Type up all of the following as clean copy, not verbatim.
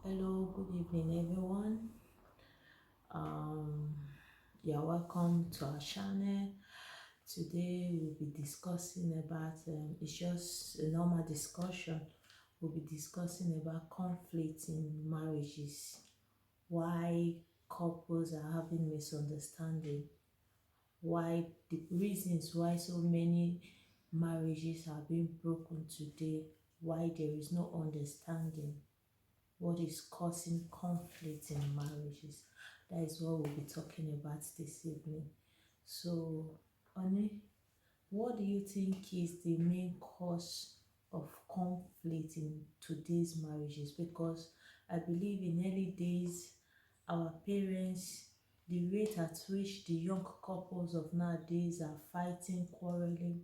Hello, good evening, everyone. Um, you're welcome to our channel. Today we'll be discussing about it's just a normal discussion. We'll be discussing about conflict in marriages, why couples are having misunderstanding, why the reasons why so many marriages are being broken today, why there is no understanding, what is causing conflict in marriages. That is what we'll be talking about this evening. So, Oni, what do you think is the main cause of conflict in today's marriages? Because I believe in early days, our parents, the rate at which the young couples of nowadays are fighting, quarreling,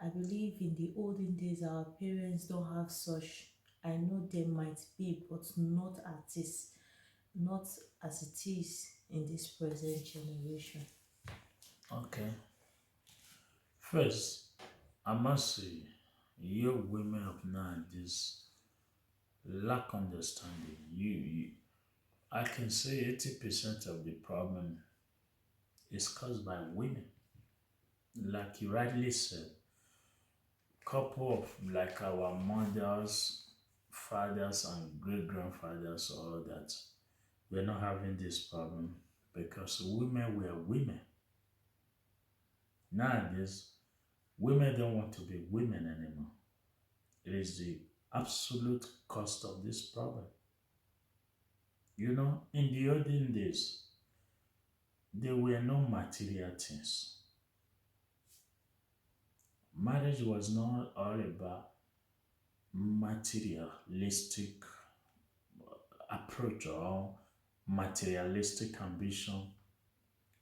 I believe in the olden days our parents don't have such. I know there might be, but not as it is in this present generation. Okay. First, I must say, you women of nowadays lack understanding. I can say 80% of the problem is caused by women. Like you rightly said, couple of like our mothers, fathers, and great grandfathers, all that, we're not having this problem because women were women. Nowadays, women don't want to be women anymore. It is the absolute cost of this problem. In the olden days, there were no material things. Marriage was not all about materialistic approach or materialistic ambition.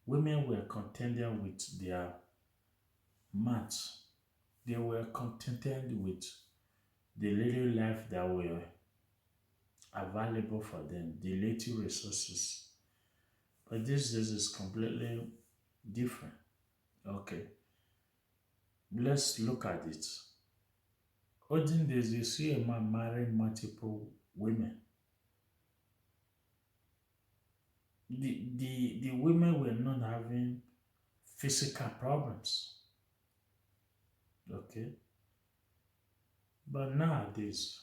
Women were contented with their mats. They were contented with the little life that were available for them, the little resources. But this is completely different. Okay, let's look at it. Olden days, you see a man marrying multiple women. The women were not having physical problems. Okay, but nowadays,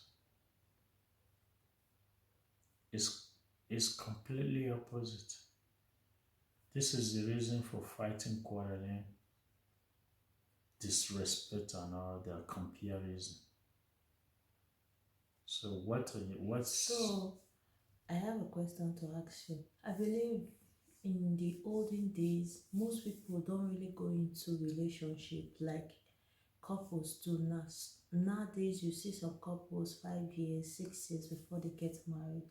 it's, it's completely opposite. This is the reason for fighting, quarreling, disrespect, and all that comparison. So, what's So, I have a question to ask you. I believe in the olden days, most people don't really go into relationship like couples do now. Nowadays, you see some couples 5 years, 6 years before they get married.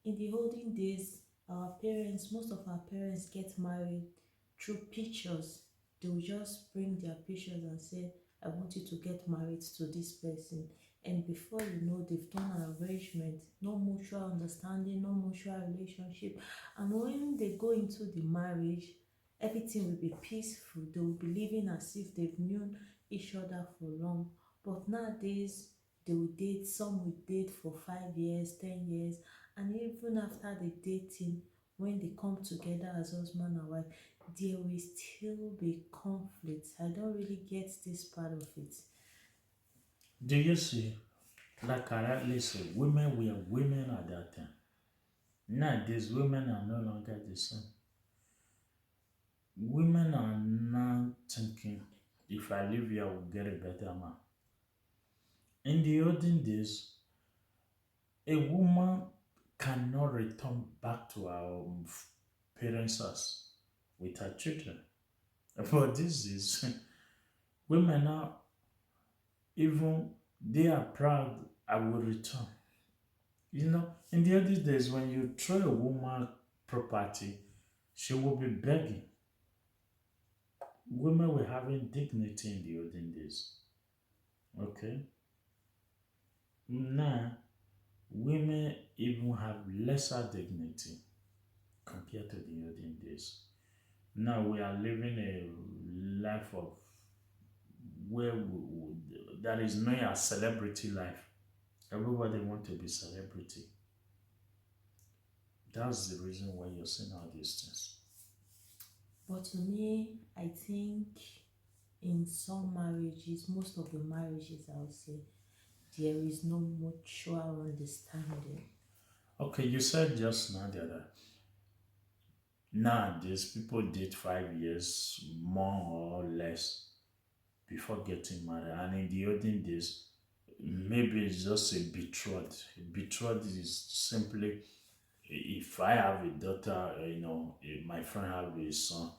In the olden days, most of our parents get married through pictures. They will just bring their pictures and say, I want you to get married to this person. And before you know, they've done an arrangement, no mutual understanding, no mutual relationship. And when they go into the marriage, everything will be peaceful. They will be living as if they've known each other for long. But nowadays, they will date, some will date for 5 years, 10 years, and even after the dating, when they come together as husband and wife, there will still be conflict. I don't really get this part of it. do you see? Like I rightly said, women were women at that time. Nowadays, women are no longer the same. Women are now thinking, if I live here, I will get a better man. In the olden days, a woman cannot return back to her parents' house with her children. But this is women now, even they are proud, I will return. In the olden days, when you throw a woman property, she will be begging. Women were having dignity in the olden days. Okay? Now, women even have lesser dignity compared to the olden days. Now we are living a life of that is known as celebrity life. Everybody want to be celebrity. That's the reason why you're saying all these things. But to me, I think in some marriages, most of the marriages, I would say, there is no mutual understanding. Okay, you said just now the other. Nowadays, people date 5 years, more or less, before getting married. And in the olden days, maybe it's just a betrothed. Betrothed is simply if I have a daughter, my friend have a son,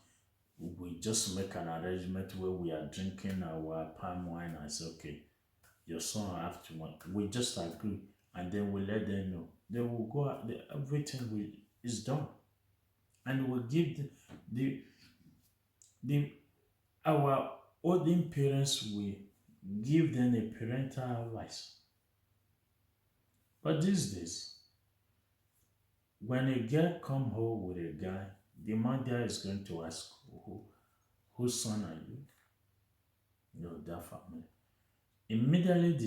we just make an arrangement where we are drinking our palm wine. I say, okay, your son have to want. We just agree, and then we let them know. They will go out. Everything is done, and we give the the our olden parents. We give them a parental advice. But these days, when a girl come home with a guy, the mother is going to ask, whose son are you? That family. Immediately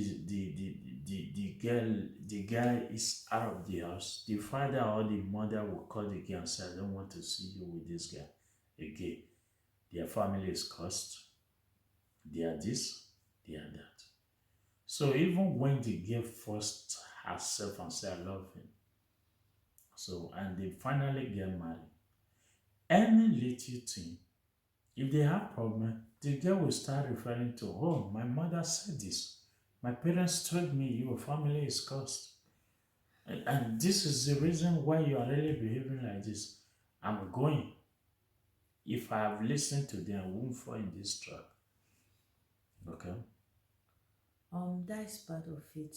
the guy is out of the house. The father or the mother will call the girl and say, I don't want to see you with this guy again. Their family is cursed. They are this, they are that. So even when the girl forced herself and say, I love him, so and they finally get married, any little thing, if they have problem, the girl will start referring to, oh, my mother said this. My parents told me your family is cursed. And this is the reason why you are really behaving like this. I'm going. If I have listened to them, I won't fall in this trap. Okay? That is part of it.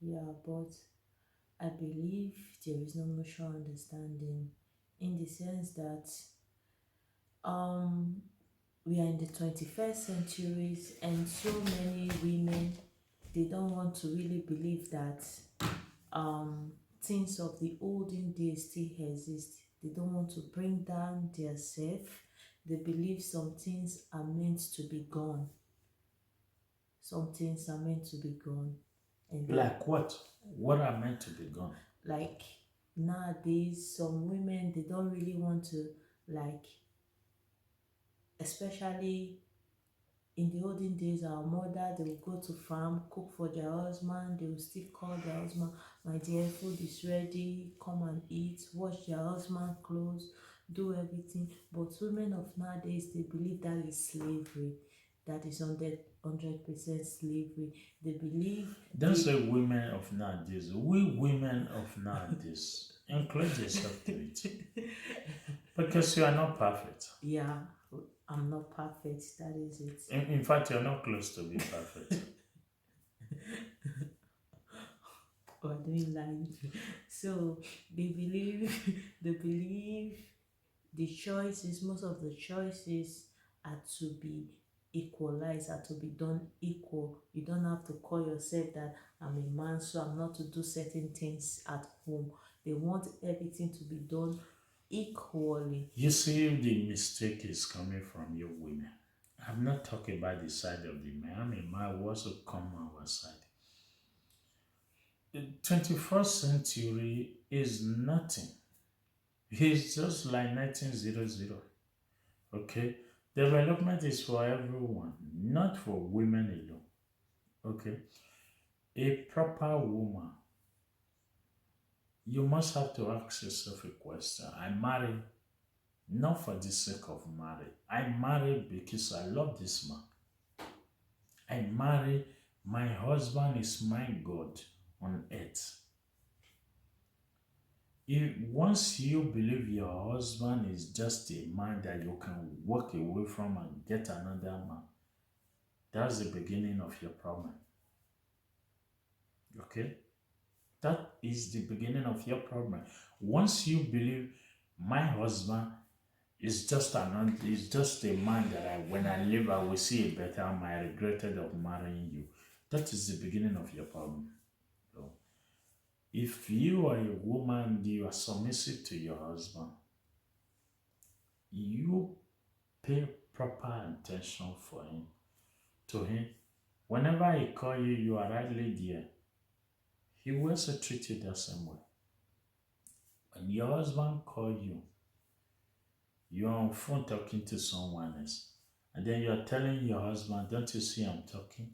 Yeah, but I believe there is no mutual understanding in the sense that um we are in the 21st centuries and so many women, they don't want to really believe that things of the olden days still exist. They don't want to bring down their self. They believe some things are meant to be gone. Some things are meant to be gone. And Like what? What are meant to be gone? like nowadays, some women, they don't really want to, like, especially in the olden days, our mother, they will go to farm, cook for their husband. They will still call their husband, my dear, food is ready, come and eat, wash their husband clothes, do everything. But women of nowadays, they believe that is slavery. That is 100% slavery. They believe Don't say women of nowadays. We women of nowadays. Include yourself to it. Because you are not perfect. yeah, I'm not perfect. That is it. In fact, you're not close to being perfect. Or doing life. So they believe, they believe the choices, most of the choices are to be equalized, are to be done equal. You don't have to call yourself that I'm a man, so I'm not to do certain things at home. They want everything to be done equally. You see, the mistake is coming from you women. I'm not talking about the side of the man. I mean, my words will come our side. The 21st century is nothing. It's just like 1900. Okay? Development is for everyone, not for women alone. Okay? A proper woman, you must have to ask yourself a question. I marry not for the sake of marriage. I marry because I love this man. I marry, my husband is my God on earth. Once you believe your husband is just a man that you can walk away from and get another man, that's the beginning of your problem. Okay? That is the beginning of your problem. Once you believe my husband is just a man that when I live I will see a better man, I regretted of marrying you. That is the beginning of your problem. So, if you are a woman, you are submissive to your husband, you pay proper attention for him, to him. Whenever he call you, you are rightly there. He will also treat you the same way. When your husband call you, you're on phone talking to someone else, and then you're telling your husband, don't you see I'm talking?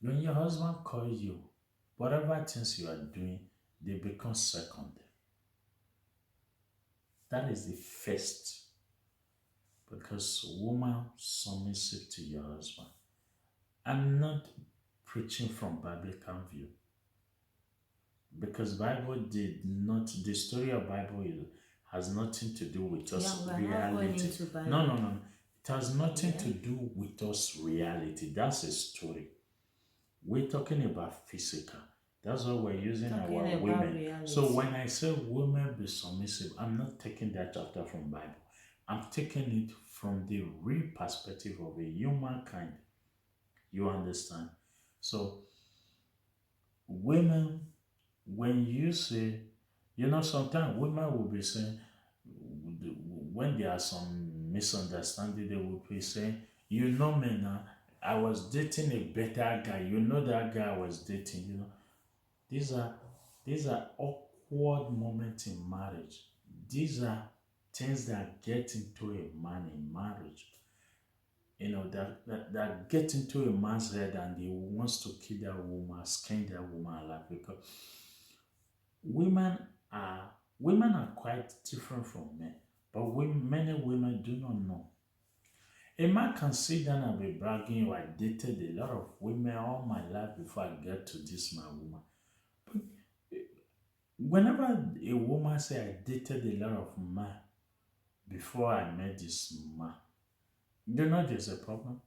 When your husband call you, whatever things you are doing, they become second. That is the first. Because woman submissive to your husband. I'm not preaching from biblical view. Because Bible did not, the story of Bible has nothing to do with us Yeah, we're not going reality. into Bible. No. It has nothing Yeah. to do with us reality. That's a story. We're talking about physical. That's why we're using Talking our about women. reality. So when I say women be submissive, I'm not taking that chapter from Bible. I'm taking it from the real perspective of a humankind. You understand? So women, when you say, sometimes women will be saying, when there are some misunderstanding, they will be saying, me now, I was dating a better guy. That guy I was dating. These are these are awkward moments in marriage. These are things that get into a man in marriage. That get into a man's head and he wants to kill that woman, skin that woman alive because women are women are quite different from men. But many women do not know. A man can sit down and be bragging, "Oh, I dated a lot of women all my life before I get to this my woman." Whenever a woman say I dated a lot of men before I met this man, there's a problem.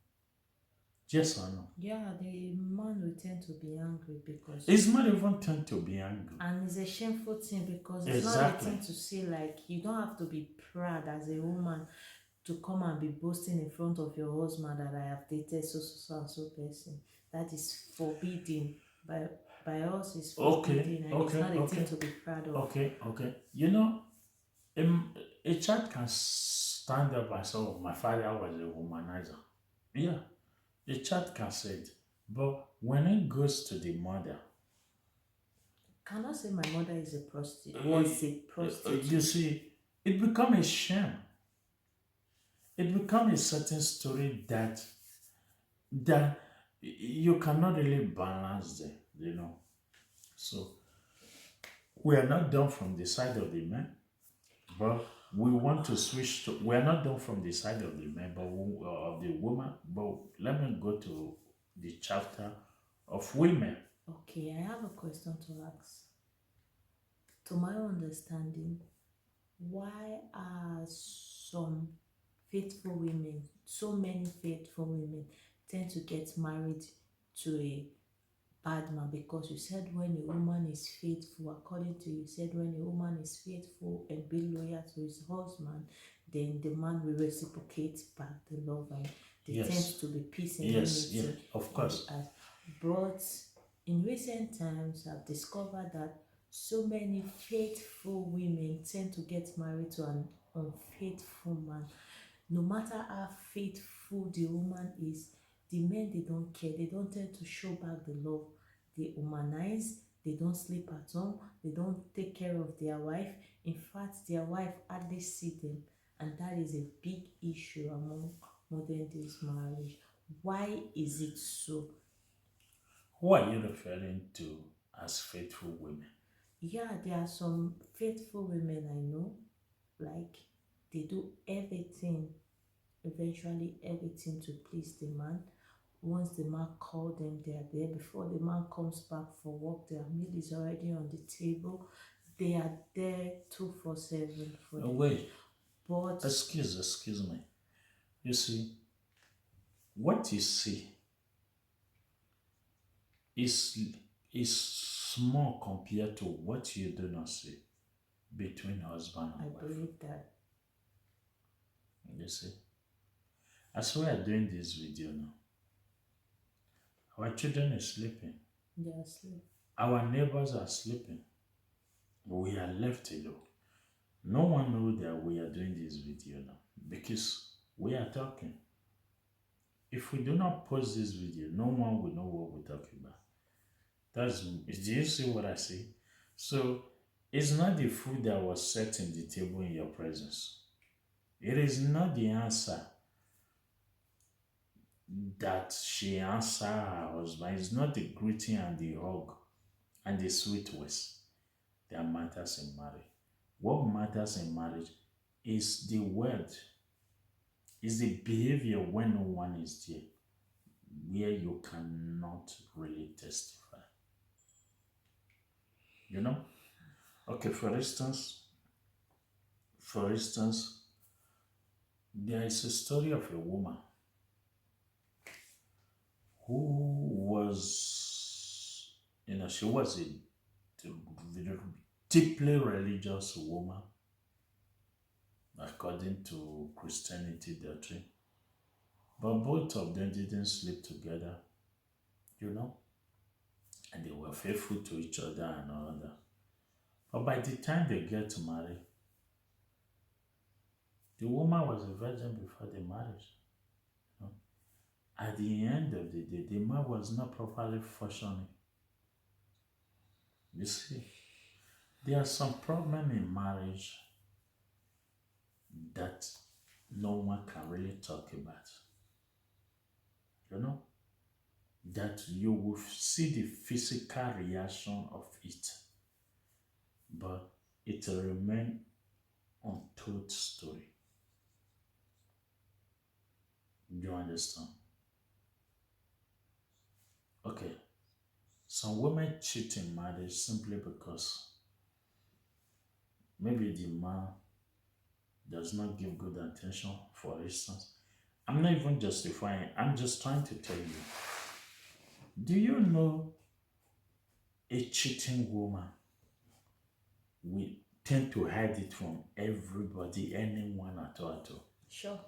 Yes or no? Yeah, the man will tend to be angry because It's not even tend to be angry. and it's a shameful thing because it's Exactly. not a thing to say like you don't have to be proud as a woman to come and be boasting in front of your husband that I have dated so and so person. That is forbidden. By us it's forbidden and it's not a thing to be proud of. Okay. A child can stand up and say, "Oh, my father was a womanizer." Yeah, a child can say it. But when it goes to the mother, Cannot say my mother is a prostitute. Was a prostitute. you see, it becomes a shame. It becomes a certain story that you cannot really balance them. So we are not done from the side of the men, but we want to switch to. We are not done from the side of the men, but of the woman. But let me go to the chapter of women. Okay, I have a question to ask. To my understanding, why are some faithful women, so many faithful women, tend to get married to a bad man? Because you said when a woman is faithful, according to you said when a woman is faithful and be loyal to his husband, then the man will reciprocate back the love and there tends to be peace and unity. Of course. But in recent times, I've discovered that so many faithful women tend to get married to an unfaithful man. No matter how faithful the woman is, the men they don't care. They don't tend to show back the love. They humanize. They don't sleep at home. They don't take care of their wife. In fact, their wife hardly see them, and that is a big issue among modern days marriage. Why is it so? Who are you referring to as faithful women? Yeah, there are some faithful women I know, like they do everything, eventually everything to please the man. Once the man calls them, they are there. Before the man comes back for work, their meal is already on the table. They are there 247 for them. Wait, But excuse me. You see, what you see is small compared to what you do not see between husband I and wife. believe that. You see, as we are doing this video now, our children are sleeping, They are asleep. our neighbors are sleeping, we are left alone. No one knows that we are doing this video now because we are talking. If we do not post this video, no one will know what we're talking about. Do you see what I see? So It's not the food that was set in the table in your presence. It is not the answer that she answered her husband. It's not the greeting and the hug and the sweet words that matters in marriage. What matters in marriage is the word, is the behavior when no one is there, where you cannot really testify. You know? Okay, for instance, there is a story of a woman who was, she was a deeply religious woman according to Christianity doctrine. But both of them didn't sleep together, you know, and they were faithful to each other and all that. But by the time they get married, the woman was a virgin before the marriage. You know? At the end of the day, the man was not properly functioning. You see, there are some problem in marriage that no one can really talk about. You know, that you will see the physical reaction of it, but it will remain untold story. You understand? Okay, some women cheat in marriage simply because maybe the man does not give good attention, for instance. I'm not even justifying, I'm just trying to tell you. Do you know a cheating woman will tend to hide it from everybody, anyone at all? Sure.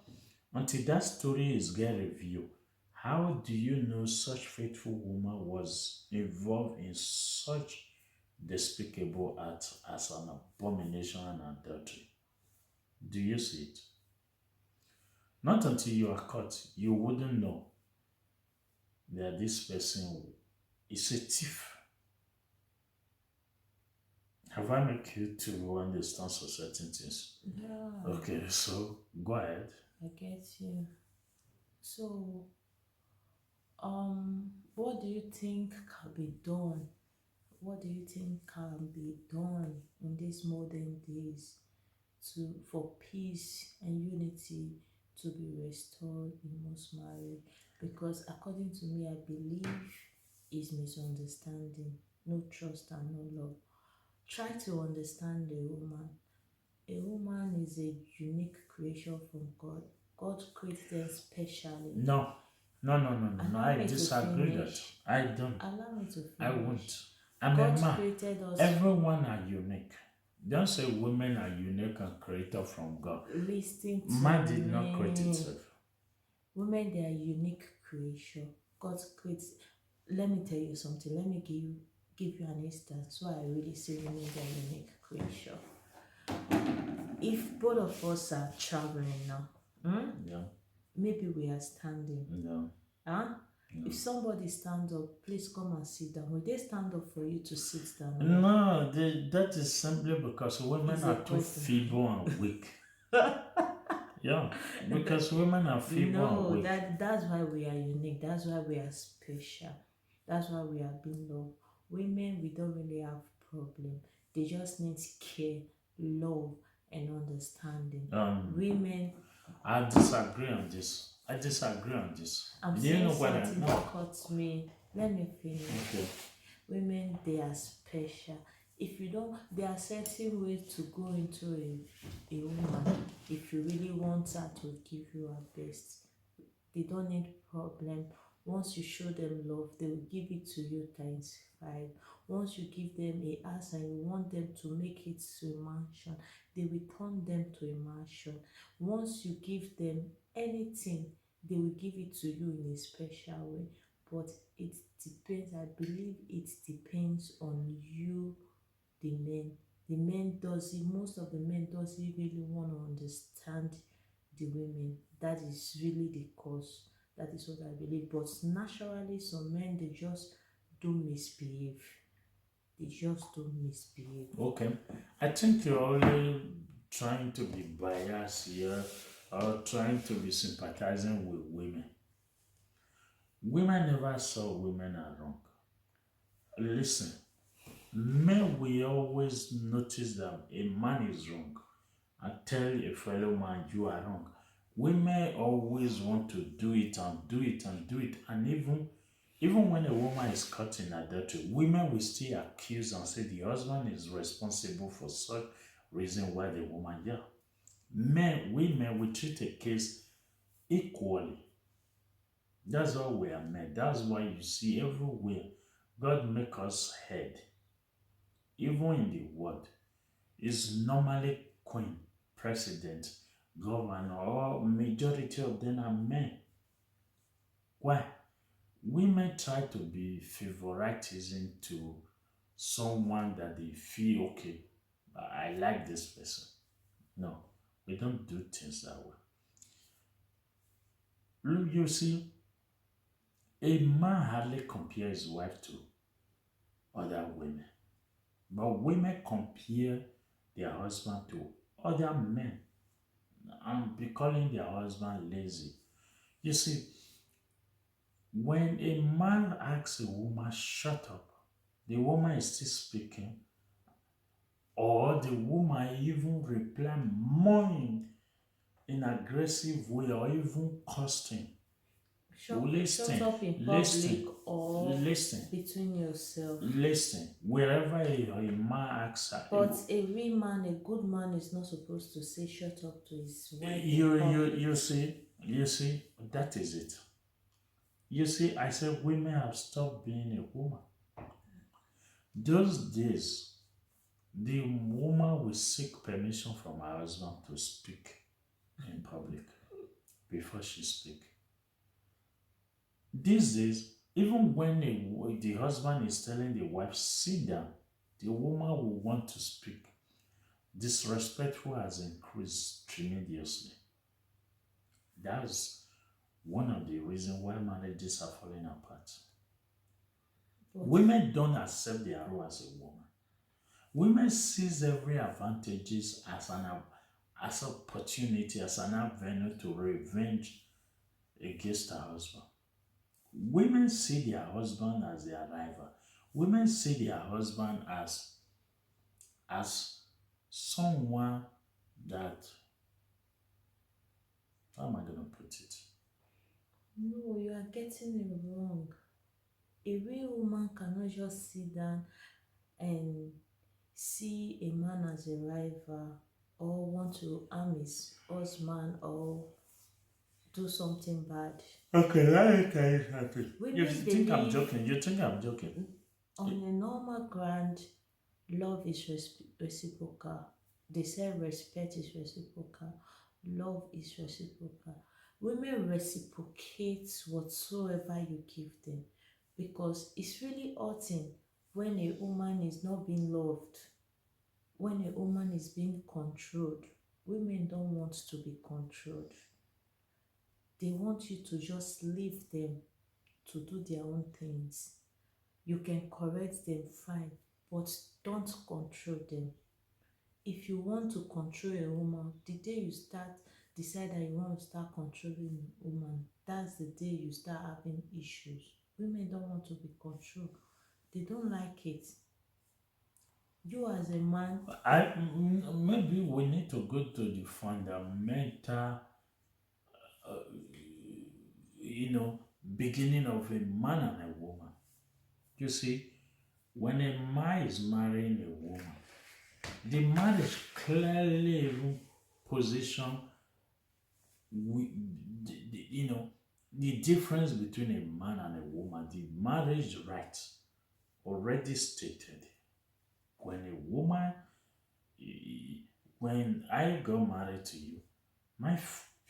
Until that story is get revealed, how do you know such faithful woman was involved in such despicable act as an abomination and adultery? Do you see it? Not until you are caught, you wouldn't know that this person is a thief. Have I made you to understand some certain things? Yeah, Okay, so go ahead. I get you. So, what do you think can be done? What do you think can be done in these modern days for peace and unity to be restored in most marriage? Because according to me, I believe is misunderstanding, no trust and no love. Try to understand a woman. A woman is a unique creation from God. God created them specially. No, no. Allow I me to disagree that. finish. I don't. Allow me to I won't. finish. I'm a God man. created us. Everyone are unique. Don't say women are unique and created from God. Listen to Man did not create me. itself. Women, they are unique creation. God creates. Let me tell you something. Let me give you an instance why I really say women they are unique creation. If both of us are traveling now, Yeah. maybe we are standing. No. Huh? No. If somebody stands up, please come and sit down. Will they stand up for you to sit down? No, that is simply because women It's are a too question. feeble and weak. Yeah, because women are feeble and No, weak. that's why we are unique. That's why we are special. That's why we are being loved. Women, we don't really have problem. They just need care, love, and understanding. Women, I disagree on this. I'm Do you saying know what I something know? that caught me. Let me finish. Okay. Women, they are special. If you don't, there are certain ways to go into a woman if you really want her to give you her best. They don't need problem. Once you show them love, they will give it to you times 5. Once you give them a house and you want them to make it to a mansion, they will turn them to a mansion. Once you give them anything, they will give it to you in a special way. But it depends, I believe it depends on you, the men. The men does it, most of the men doesn't really want to understand the women. That is really the cause. That is what I believe. But naturally, some men they just do misbehave. They just don't misbehave. Okay. I think you're only trying to be biased here or trying to be sympathizing with women. Women never saw women are wrong. Listen, men will always notice that a man is wrong and tell a fellow man you are wrong. Women always want to do it and do it and do it, and even when a woman is caught in adultery, women will still accuse and say the husband is responsible for such reason why the woman, yeah. Men, women, we treat a case equally. That's why we are men. That's why you see everywhere God make us head, even in the world. Is normally queen, president, governor, or majority of them are men. Why? Women try to be favoritism to someone that they feel okay. I like this person. No, we don't do things that way. Look, you see, a man hardly compares his wife to other women, but women compare their husband to other men and be calling their husband lazy. You see, when a man asks a woman, shut up, the woman is still speaking, or the woman even reply more in aggressive way or even costing. Shut Listen, up in public listen, or listen, between yourself. listen. Wherever a man asks her, But a real man, a good man, is not supposed to say shut up to his wife in public. you see, that is it. You see, I said women have stopped being a woman. Those days, the woman will seek permission from her husband to speak in public before she speak. These days, even when the husband is telling the wife, sit down, the woman will want to speak. Disrespectful has increased tremendously. That's one of the reasons why marriages are falling apart. But Women don't accept their role as a woman. Women sees every advantages as opportunity, as an avenue to revenge against her husband. Women see their husband as their rival. Women see their husband as someone that, how am I gonna put it? no, you are getting it wrong. A real woman cannot just sit down and see a man as a rival or want to harm his husband or do something bad. Okay, let me tell you something. You Women think I'm believe joking? You think I'm joking? on a normal ground, love is reciprocal. They say respect is reciprocal, love is reciprocal. Women reciprocate whatsoever you give them because it's really hurting when a woman is not being loved, when a woman is being controlled. Women don't want to be controlled. They want you to just leave them to do their own things. You can correct them, fine, but don't control them. If you want to control a woman, the day you start decide that you want to start controlling a woman, that's the day you start having issues. Women don't want to be controlled. They don't like it. You as a man, Maybe we need to go to the fundamental, you know, beginning of a man and a woman. You see, when a man is marrying a woman, the marriage clearly even position with the difference between a man and a woman. The marriage rights already stated. When a woman, eh, when I got married to you,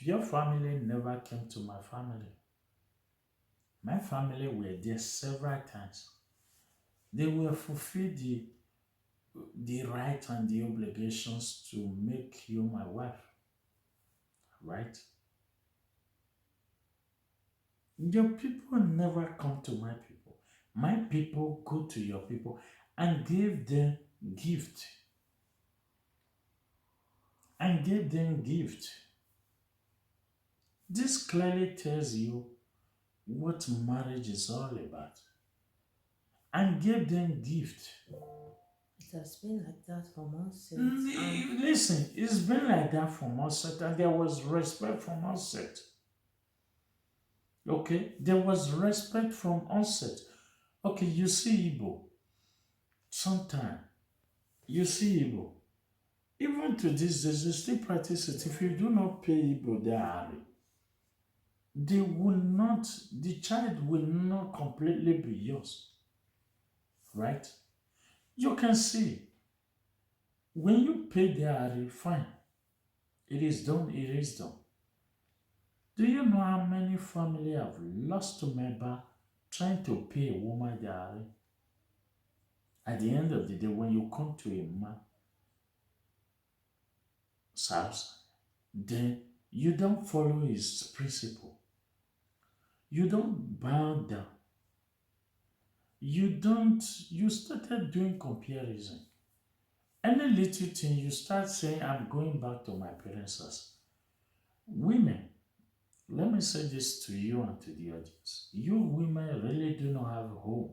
your family never came to my family. My family were there several times. They will fulfill the right and the obligations to make you my wife, right? Your people never come to my people. My people go to your people. and gave them gift. And gave them gift. This clearly tells you what marriage is all about. And gave them gift. It has been like that from onset. And Listen, it's been like that from onset, and there was respect from onset. Okay, there was respect from onset. Okay, you see Igbo. Sometimes you see Igbo. Even to this day, they still practice it. If you do not pay Igbo their hari, they will not, the child will not completely be yours. Right? You can see when you pay their hari, fine. It is done, it is done. Do you know how many family have lost a member trying to pay a woman their hari? At the end of the day, when you come to a man's house, then you don't follow his principle. You don't bow down. You started doing comparison. Any little thing you start saying, I'm going back to my parents' house. Women, let me say this to you and to the audience. You women really do not have a home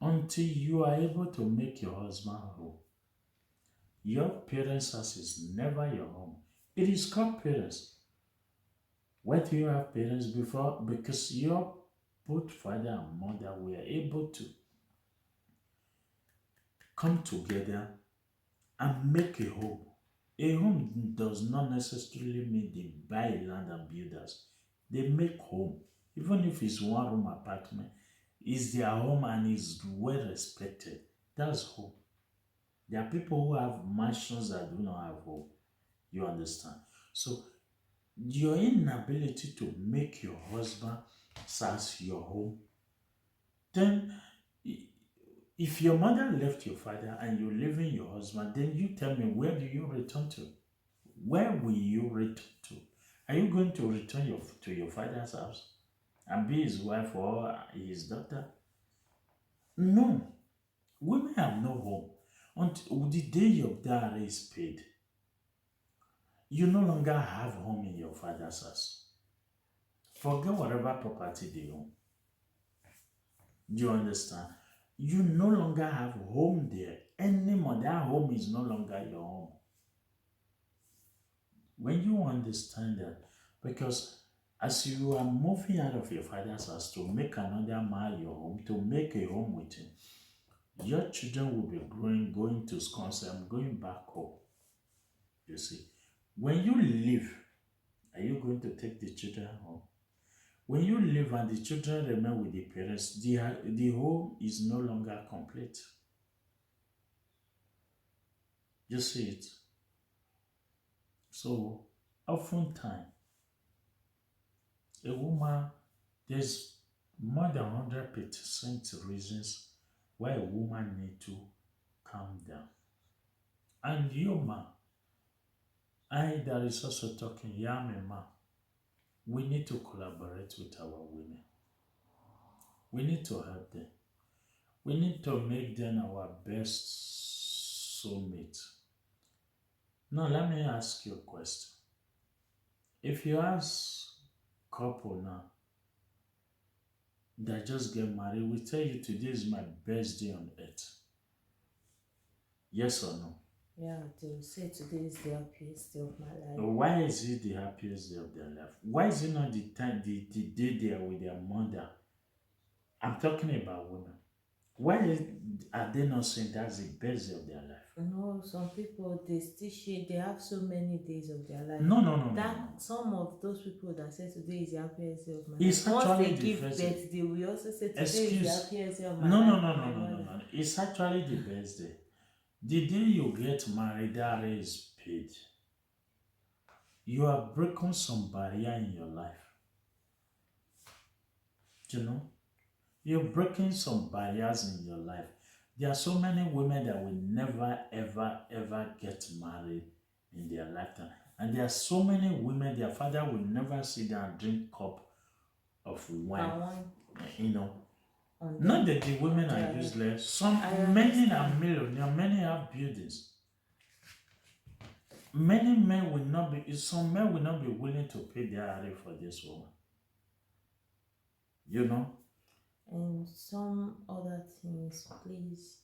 until you are able to make your husband home. Your parents' house is never your home. It is called parents. Why do you have parents before? Because your both father and mother were able to come together and make a home. A home does not necessarily mean they buy land and build house. They make home. Even if it's one room apartment, it's their home and is well respected. That's home. There are people who have mansions that do not have home. You understand? So your inability to make your husband as your home, then if your mother left your father and you're leaving your husband, then you tell me, where do you return to? Where will you return to? Are you going to return to your father's house and be his wife or his daughter? No. Women have no home. Until the day your dowry is paid, you no longer have home in your father's house. Forget whatever property they own. Do you understand? You no longer have home there anymore. That home is no longer your home. When you understand that, because as you are moving out of your father's house to make another man your home, to make a home with him, your children will be growing, going to school and say, I'm going back home. You see, when you leave, are you going to take the children home? When you leave and the children remain with the parents, the home is no longer complete. You see it? So, oftentimes, a woman, there's more than 100% reasons why a woman need to calm down. And you, man, that is also talking, yeah, man, we need to collaborate with our women. We need to help them. We need to make them our best soulmate. Now, let me ask you a question. If you ask couple now that just get married, we tell you today is my best day on earth. Yes or no? yeah, they will say today is the happiest day of my life. Why is it the happiest day of their life? Why is it not the day they are with their mother? I'm talking about women. Are they not saying that's the best day of their life? No, some people they still share, they have so many days of their life. No. Some of those people that say today is the happiest day of my It's life. Once actually they the give first birth, they will also say today is Excuse. the happiest day of my No. life. It's actually the best day. The day you get married, that is paid. You are breaking some barrier in your life. You know? You're breaking some barriers in your life. There are so many women that will never, ever get married in their lifetime. And there are so many women, their father will never sit down and drink cup of wine. You know, on Not them. that the women on are their- useless. Some I many are understand. millionaires, many have buildings. Many men will not be. Some men will not be willing to pay their array for this woman. You know. And some other things, please.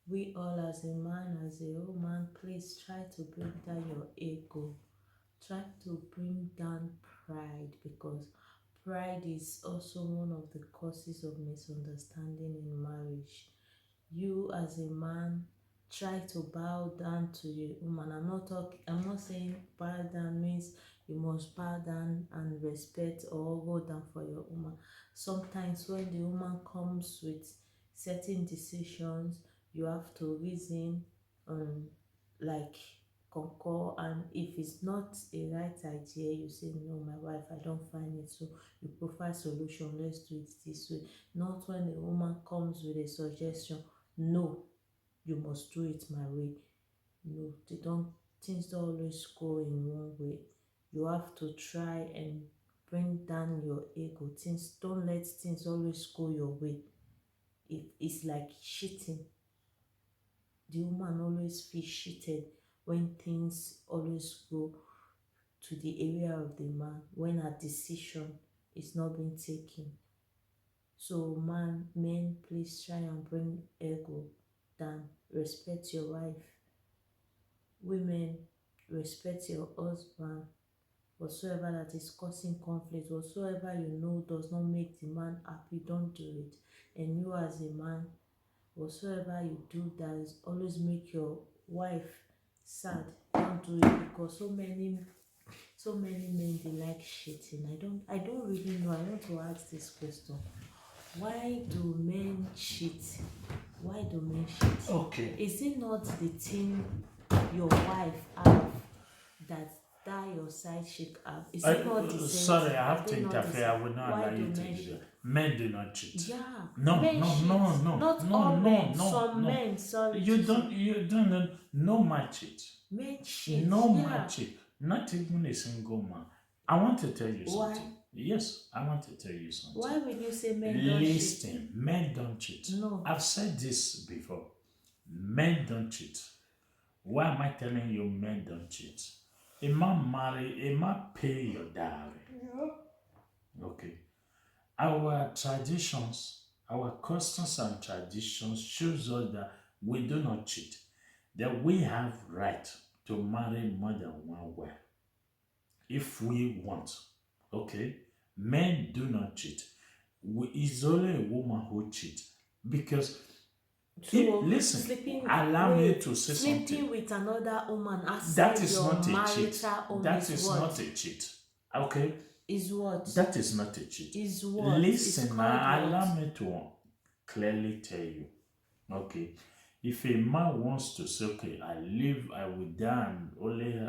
We all, as a man, as a woman, please try to bring down your ego. Try to bring down pride, because pride is also one of the causes of misunderstanding in marriage. You, as a man, try to bow down to a woman. I'm not saying bow down means you must bow down and respect or go down for your woman. Sometimes when the woman comes with certain decisions, you have to reason, um like concur, and if it's not a right idea, you say, no, my wife, I don't find it, so you provide solution, let's do it this way. Not when a woman comes with a suggestion, no, you must do it my way. No, they don't things don't always go in one way. You have to try and bring down your ego. Things Don't let things always go your way. It's like cheating. The woman always feels cheated when things always go to the area of the man, when a decision is not being taken. So men, please try and bring ego down. Respect your wife. Women, respect your husband. Whatsoever that is causing conflict, whatsoever you know does not make the man happy, don't do it. And you, as a man, whatsoever you do that is always make your wife sad, don't do it, because so many men, they like cheating. I don't really know. I want to ask this question. Why do men cheat? Why do men cheat? Okay. Is it not the thing your wife have that your side chick have? Is it not the same Sorry, thing? I have Are to they not the interfere. same? I will not Why allow do you to men do cheat? that. Men do not cheat. Yeah, No, men no, cheat. no, no, Not no, all no, men. no, Some no. men. Sorry You to don't, say. you don't, no man cheat. Men cheat. No Yeah. man cheat. Not even a single man. I want to tell you Why? something. Yes, I want to tell you something. Why will you say men don't cheat? Listen, men don't cheat. No. I've said this before. Men don't cheat. Why am I telling you men don't cheat? A man pay your dowry. Okay. Our traditions, our customs and traditions shows us that we do not cheat. That we have right to marry more than one wife if we want. Okay? Men do not cheat. It's only a woman who cheats. Because So listen, allow me to say sleeping something. with another woman That outside is your not a cheat. marital home That is is what? not a cheat. Okay? Is what? That is not a cheat. Is what? Listen, now, allow what? me to clearly tell you. Okay? If a man wants to say, okay, I will die and only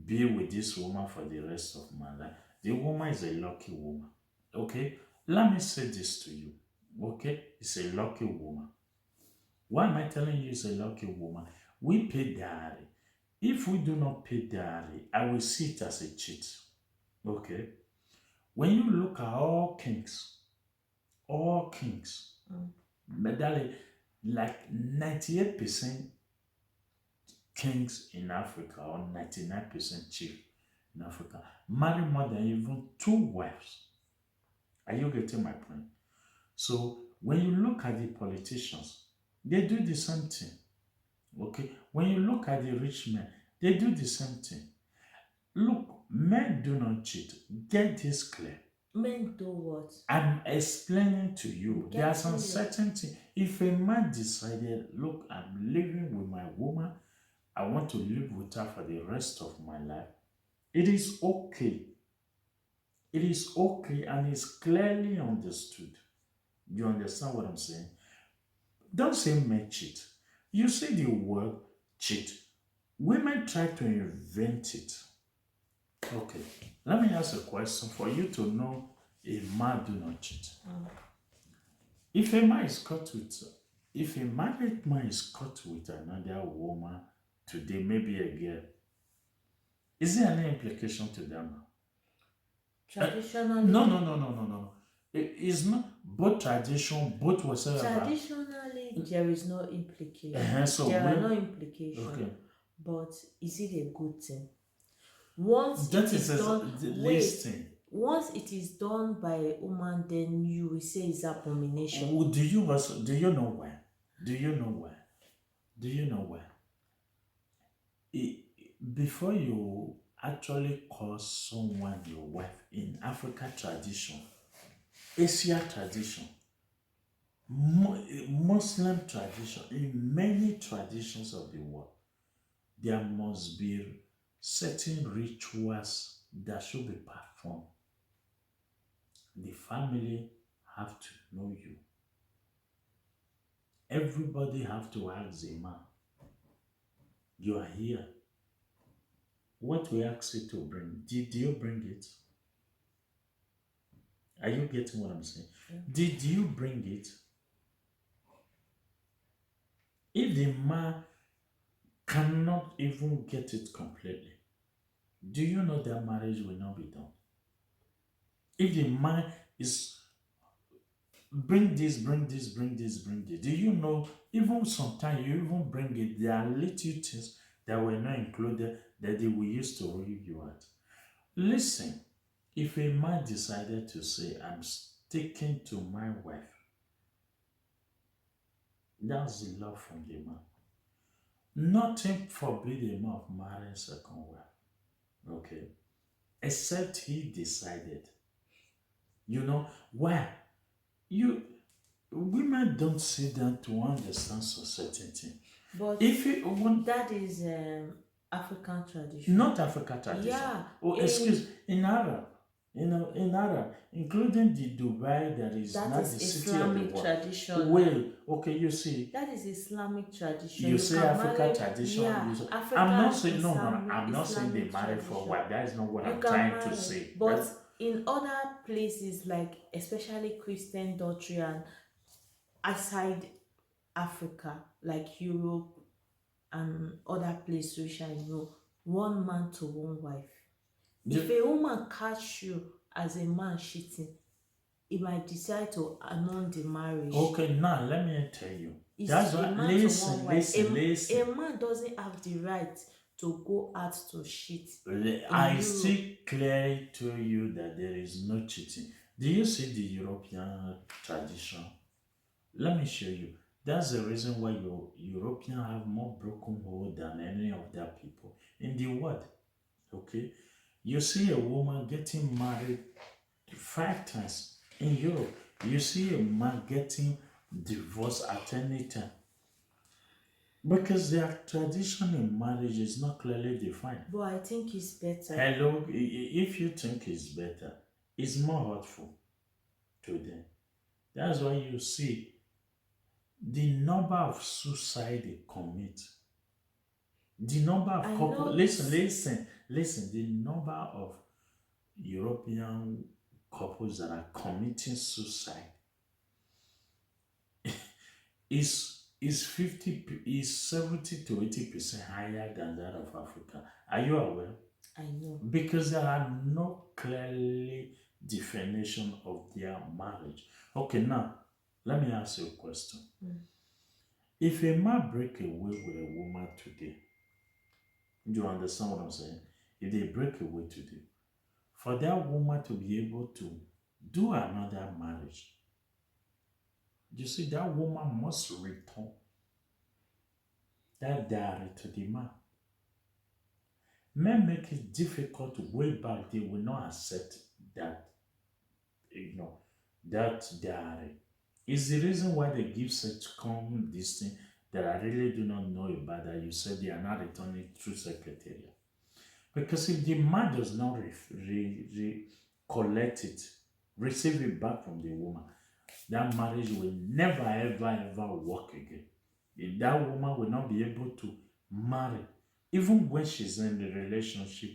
be with this woman for the rest of my life, the woman is a lucky woman. Okay? Let me say this to you. Okay? It's a lucky woman. Why am I telling you it's a lucky woman? We pay dowry. If we do not pay dowry, I will see it as a cheat. Okay? When you look at all kings, medali, like 98% kings in Africa or 99% chief in Africa marry more than even 2 wives. Are you getting my point? So when you look at the politicians, they do the same thing. Okay? When you look at the rich men, they do the same thing. Look, men do not cheat. Get this clear. Men do what? I'm explaining to you. There are some Getting it. certain things. If a man decided, look, I'm living with my woman, I want to live with her for the rest of my life, it is okay. It is okay and it's clearly understood. You understand what I'm saying? Don't say men cheat. You say the word cheat. Women try to invent it. Okay, let me ask a question for you to know a man do not cheat. If a married man is caught with another woman today, maybe a girl, is there any implication to them? Traditionally, No. It is not. both tradition, both whatsoever. Traditionally, there is no implication. So There are we no implication, okay. but is it a good thing? Once That it is is done, the wait. listing. Once it is done by a woman, then you will say it's abomination. Do you know why? Do you know why? Do you know why? I- Before you actually call someone your wife in Africa tradition, Asia tradition, Muslim tradition, in many traditions of the world, there must be certain rituals that should be performed. The family have to know you. Everybody have to ask the man, you are here. What we ask you to bring, did you bring it? Are you getting what I'm saying? Yeah. Did you bring it? If the man cannot even get it completely, do you know that marriage will not be done? If the man is bring this, bring this, bring this, bring this, do you know even sometimes you even bring it, there are little things that were not included that they will use to rip you out. Listen, if a man decided to say, I'm sticking to my wife, that's the love from the man. Nothing forbid a man of marrying second wife. Okay. Except he decided. You know why? You women don't sit down to understand society. But If you want that is African tradition. not African tradition. Yeah. Oh, excuse in Arab. You know, in Arab, including the Dubai that is That not is the city of the Islamic world. tradition. Wait, okay, you see, That is Islamic tradition. you say can Africa marry, tradition. yeah, You say, African I'm not saying no, no, no. Islamic, I'm not saying they Islamic marry for tradition. what. That is not what You I'm can trying to marry, say. but in other places, like especially Christian doctrine and outside Africa, like Europe and other places which I know, one man to one wife. If a woman catch you as a man cheating, he might decide to annul the marriage. Okay, now let me tell you. It's That's a what. man to one Listen, wife. listen. A man doesn't have the right to go out to cheat. I In still Europe, clearly tell you that there is no cheating. Do you see the European tradition? Let me show you. That's the reason why Europeans have more broken home than any of their people in the world. Okay, you see a woman getting married 5 times in Europe. You see a man getting divorced at any time because their tradition in marriage is not clearly defined. but I think it's better. Hello, if you think it's better, it's more hurtful to them. That's why you see the number of suicide they commit, the number of I couple. know. Listen. The number of European couples that are committing suicide is 70 to 80% higher than that of Africa. Are you aware? I know. Because there are no clearly definition of their marriage. Okay, now let me ask you a question. If a man break away with a woman today, do you understand what I'm saying? If they break away today, for that woman to be able to do another marriage, you see that woman must return that dowry to the man. Men make it difficult way back, they will not accept that, you know, that dowry. Is the reason why they give such common this thing that I really do not know about that you said they are not returning through secretariat. Because if the man does not collect it, receive it back from the woman, that marriage will never ever work again. That woman will not be able to marry. Even when she's in the relationship,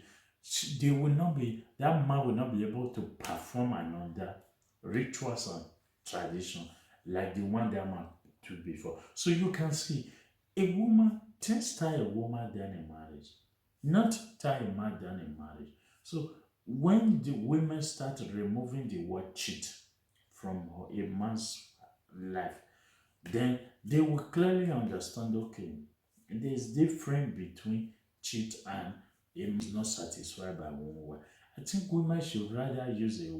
they will not be, that man will not be able to perform another rituals and tradition like the one that man did before. So you can see a woman, just tie a woman down in marriage, not tie a man down in marriage. So when the women start removing the word cheat from a man's life, then they will clearly understand, okay, there's difference between cheat and a man is not satisfied by one word. I think women should rather use a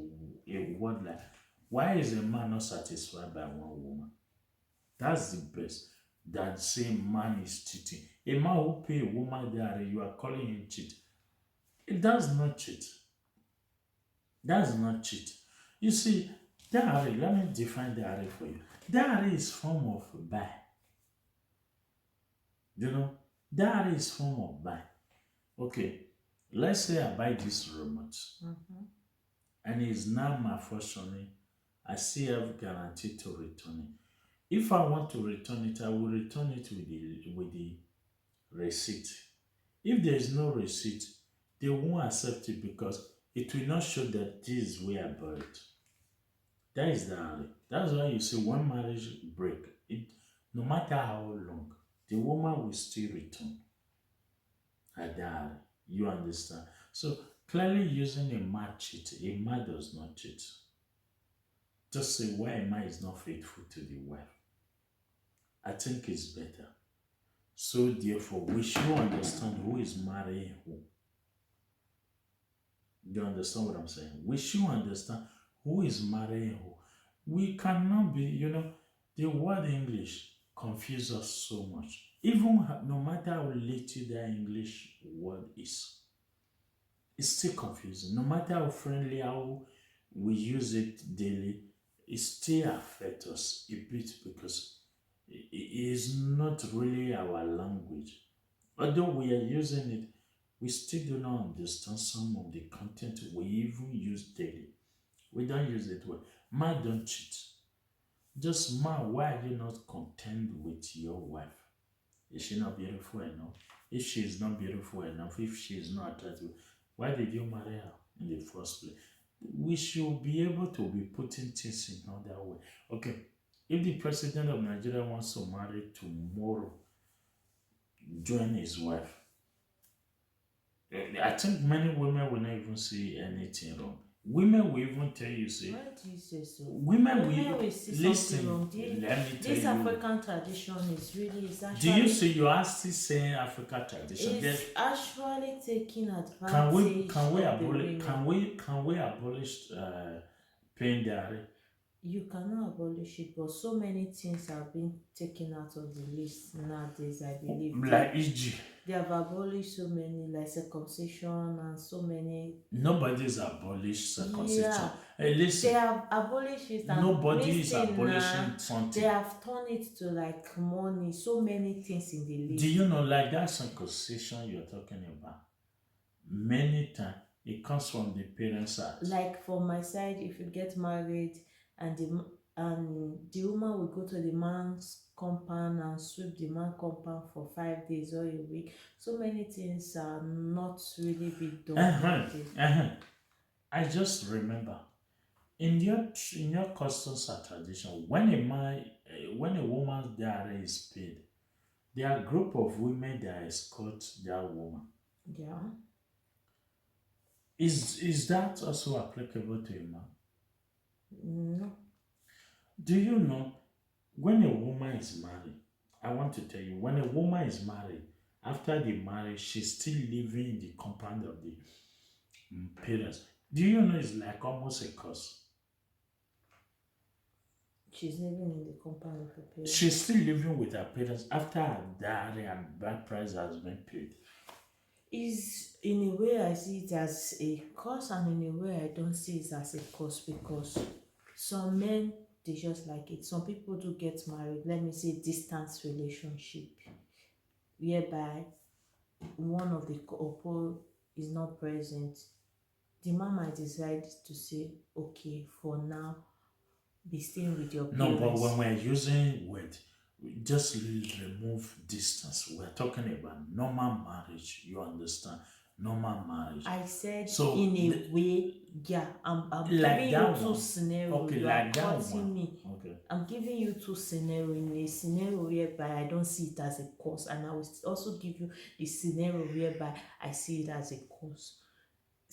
word like, why is a man not satisfied by one woman? That's the best than saying man is cheating. A man who pay a woman there, you are calling him cheat. It does not cheat. That's not cheat. You see, diary, let me define diary for you. Diary is form of buy. You know, diary is form of buy. Okay, let's say I buy this remote and it's now malfunctioning. I still have guarantee to return it. If I want to return it, I will return it with the receipt. If there is no receipt, they won't accept it because it will not show that this is where I bought it. That is the alley. That's why you see one marriage break, it no matter how long, the woman will still return her dowry. You understand? So clearly using a man cheat, a man does not cheat. Just say why a man is not faithful to the wife. I think it's better. So therefore, we should understand who is marrying who. Do you understand what I'm saying? We should understand who is marrying who. We cannot be, the word English confuses us so much. Even no matter how little that English word is, it's still confusing. No matter how friendly, how we use it daily, it still affects us a bit because it is not really our language. Although we are using it, we still do not understand some of the content we even use daily. We don't use it well. Man, don't cheat. Just man, why are you not content with your wife? Is she not beautiful enough? If she is not beautiful enough, if she is not attractive, why did you marry her in the first place? We should be able to be putting things in another way. Okay, if the president of Nigeria wants to marry tomorrow, join his wife. I think many women will not even see anything wrong. Women will even tell you, say, Why do you say so? women Women will will see something listen. wrong. Let me tell This you. African tradition is really is Do you actually see you are still saying African tradition? is actually taking Can we advantage can we of the abolish women. can we abolish paying diary? You cannot abolish it, but so many things have been taken out of the list nowadays. I believe Like e.g. they have abolished so many, like circumcision and so many. Nobody's abolished circumcision. Yeah, Hey, they listen. have abolished it and Nobody is listen, abolishing they something. have turned it to like money. So many things in the list. Do you know, like that circumcision you're talking about? Many times it comes from the parents' side. Like for my side, if you get married and the woman will go to the man's compound and sweep the man compound for 5 days or a week. So many things are not really be done nowadays. I just remember in your customs and tradition, when a woman's diary is paid, there are a group of women that escort that woman. Yeah. Is that also applicable to a man? No. Do you know when a woman is married? I want to tell you, when a woman is married, after the marriage, she's still living in the compound of the parents. Do you know it's like almost a curse? She's living in the compound of her parents. She's still living with her parents after her dowry and bride price has been paid. Is in a way I see it as a curse, and in a way I don't see it as a curse, because some men they just like it. Some people do get married, let me say distance relationship, whereby one of the couple is not present. The man might decide to say, okay, for now, be staying with your No, parents. but when we're using word, just remove distance. We're talking about normal marriage. You understand? Normal marriage. I said So in a way, yeah. I'm like giving you that two one. scenarios. Okay, You like are that cutting one. me. Okay. I'm giving you two scenarios. In a scenario whereby I don't see it as a cause, and I will also give you the scenario whereby I see it as a cause.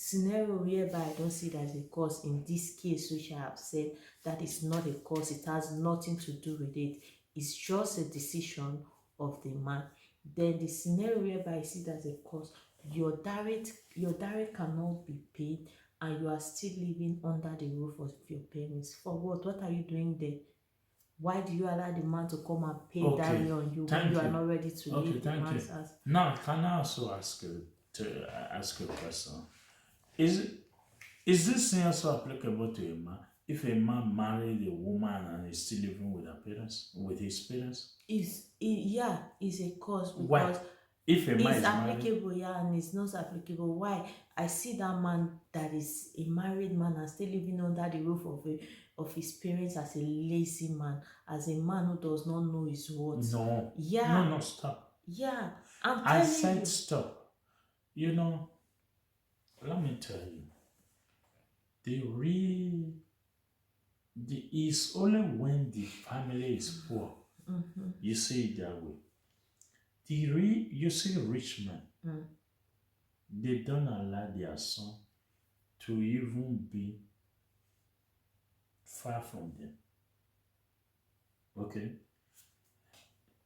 scenario whereby I don't see it as a cause in this case, which I have said, that is not a cause. It has nothing to do with it. It's just a decision of the man. Then the scenario whereby I see it as a cause, your direct cannot be paid, and you are still living under the roof of your parents. For what? What are you doing there? Why do you allow the man to come and pay Okay, dowry on you when thank you are you. not ready to Okay, leave the thank you. man's house? Now, can I also ask you a question? Is is this thing also applicable to a man? If a man married a woman and is still living with her parents, with his parents, Yeah, it's a cause why? because If a man it's is married, applicable, yeah, and it's not applicable. Why? I see that man that is a married man and still living under the roof of his parents as a lazy man, as a man who does not know his worth. no, no, Yeah, no, stop. yeah, I'm I telling said you. stop. You know, let me tell you, the real, is only when the family is poor you see it that way. You see rich men, Mm. they don't allow their son to even be far from them. Okay?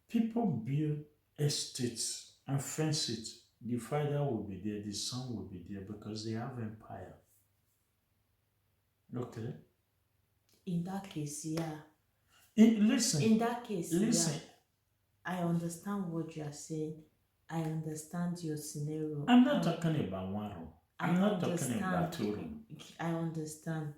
People build estates and fence it. The father will be there, the son will be there because they have empire. Okay? In that case, yeah. Listen, In that case, yeah. listen. I understand what you are saying. I understand your scenario. I'm not talking about one room. I I'm not talking about understand. two room. I understand.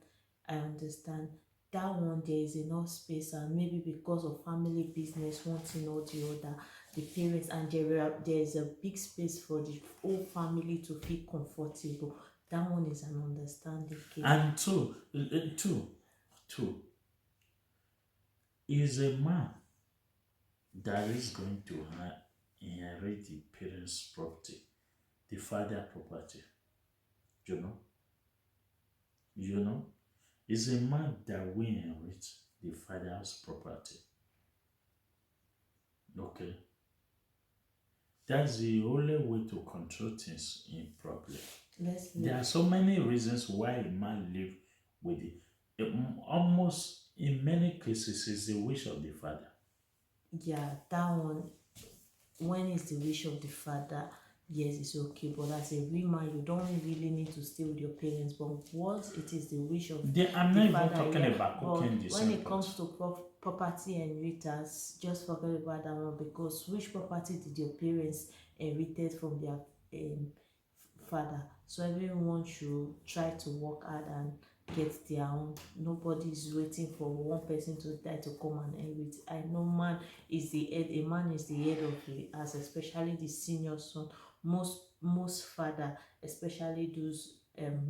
I understand. That one, there is enough space, and maybe because of family business, one thing or the other, the parents, and there is a big space for the whole family to feel comfortable. That one is an understanding case. And two, is a man that is going to inherit the parents' property, the father property. You know, you know, is a man that will inherit the father's property. Okay, that's the only way to control things in properly. Let's There look. are so many reasons why a man live with it. Almost in many cases, is the wish of the father. Yeah, that one, when it's the wish of the father, yes, it's okay. But as a real man, you don't really need to stay with your parents. But once it is the wish of I'm the not even father, talking yeah. about But cooking the when same it pot. comes to property inheritance, just forget about that one, because which property did your parents inherited from their father? So everyone should try to work hard and get their own. Nobody is waiting for one person to die to come and inherit. I know man is the head. A man is the head of the house, especially the senior son. Most father, especially those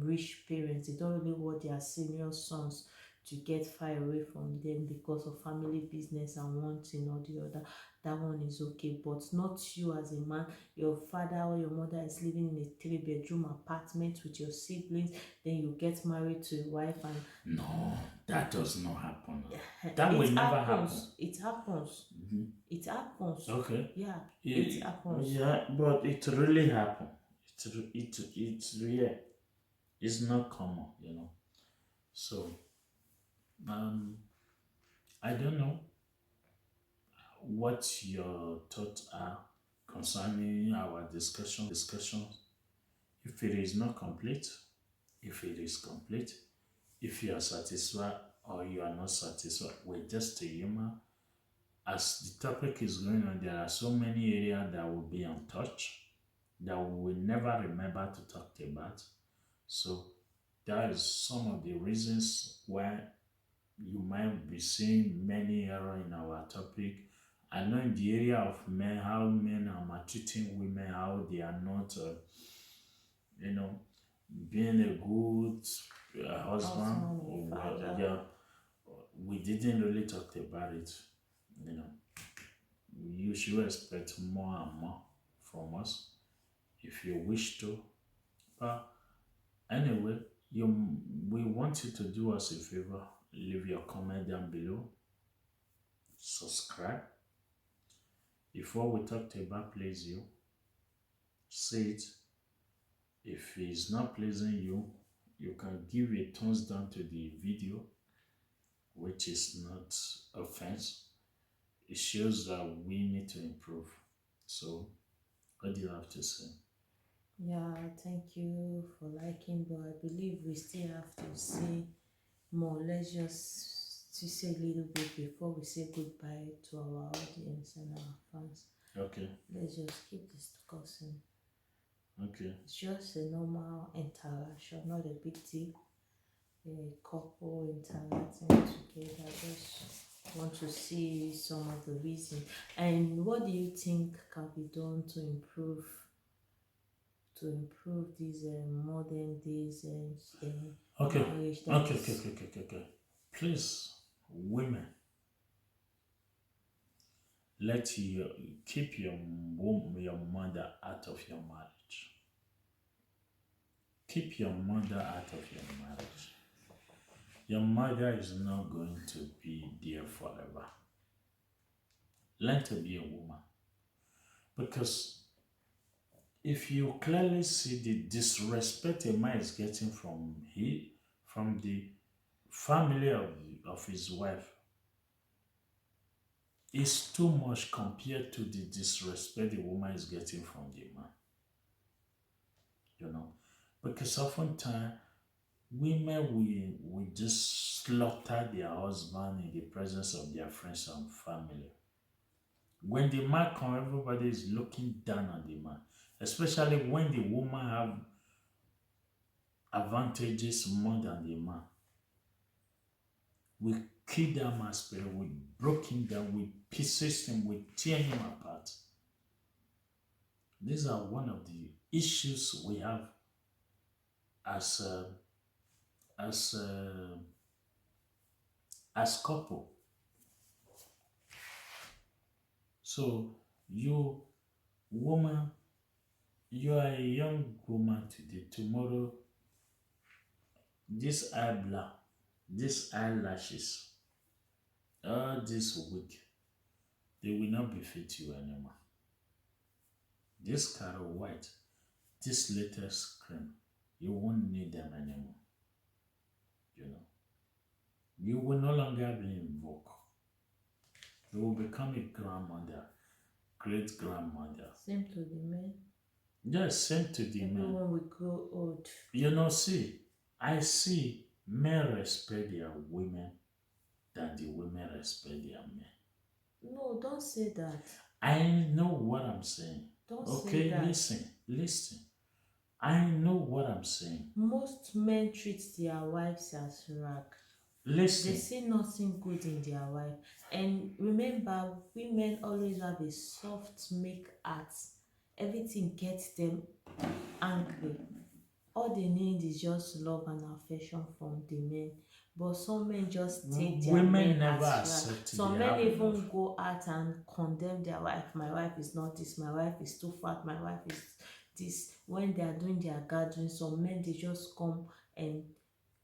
rich parents, they don't really want their senior sons to get far away from them because of family business and one thing or the other. That one is okay, but not you as a man. Your father or your mother is living in a 3-bedroom apartment with your siblings, then you get married to a wife, and No, that does not happen. That will it never happen. happens. It happens. It happens. Okay. Yeah, it happens. Yeah, but it really happened. It's real. It's not common, you know. So um, I don't know what your thoughts are concerning our discussion. If it is not complete, if it is complete, if you are satisfied or you are not satisfied with just a humor. As the topic is going on, there are so many areas that will be untouched that we will never remember to talk about. So that is some of the reasons why you might be seeing many error in our topic. I know in the area of men, how men are maltreating women, how they are not, you know, being a good husband. Husband Or or father. yeah, we didn't really talk about it. You know, you should expect more and more from us if you wish to. But anyway, we want you to do us a favor. Leave your comment down below. Subscribe. If what we talked about please you, say it. If it's not pleasing you, you can give a thumbs down to the video, which is not offense. It shows that we need to improve. So, what do you have to say? Yeah, thank you for liking, but I believe we still have to say more. Let's just to say a little bit before we say goodbye to our audience and our fans. Okay, Let's just keep discussing. okay, It's just a normal interaction, not a big deal. A couple interacting together. Just want to see some of the reason. And what do you think can be done to improve these modern days okay, marriage that okay, okay, is. okay, okay, okay. Please, women, let your keep your mother out of your marriage. Keep your mother out of your marriage. Your mother is not going to be there forever. Learn to be a woman. Because if you clearly see the disrespect a man is getting from the family of his wife, is too much compared to the disrespect the woman is getting from the man. You know? Because oftentimes women will just slaughter their husband in the presence of their friends and family. When the man comes, everybody is looking down on the man, especially when the woman have advantages more than the man. We kill that man's spirit, we broke him down, we pieces him, we tear him apart. These are one of the issues we have as as as couple. So you woman, you are a young woman today. Tomorrow, this eyebrow, these eyelashes, all this wig, they will not befit you anymore. This color white, this latest cream, you won't need them anymore. You know, you will no longer be in vogue. You will become a grandmother, great grandmother. Same to the men. Yes, same to the men. Everyone will grow old. You know, see, I see men respect their women than the women respect their men. No, don't say that. I know what I'm saying. Don't say Okay, that. listen. I know what I'm saying. Most men treat their wives as rag. They Listen, see nothing good in their wife. And remember, women always have a soft make heart. Everything gets them angry. All they need is just love and affection from the men. But some men just take their women men never as rag. accept Some they men have even enough. go out and condemn their wife. My wife is not this. My wife is too fat. My wife is this. When they are doing their gathering, some men they just come and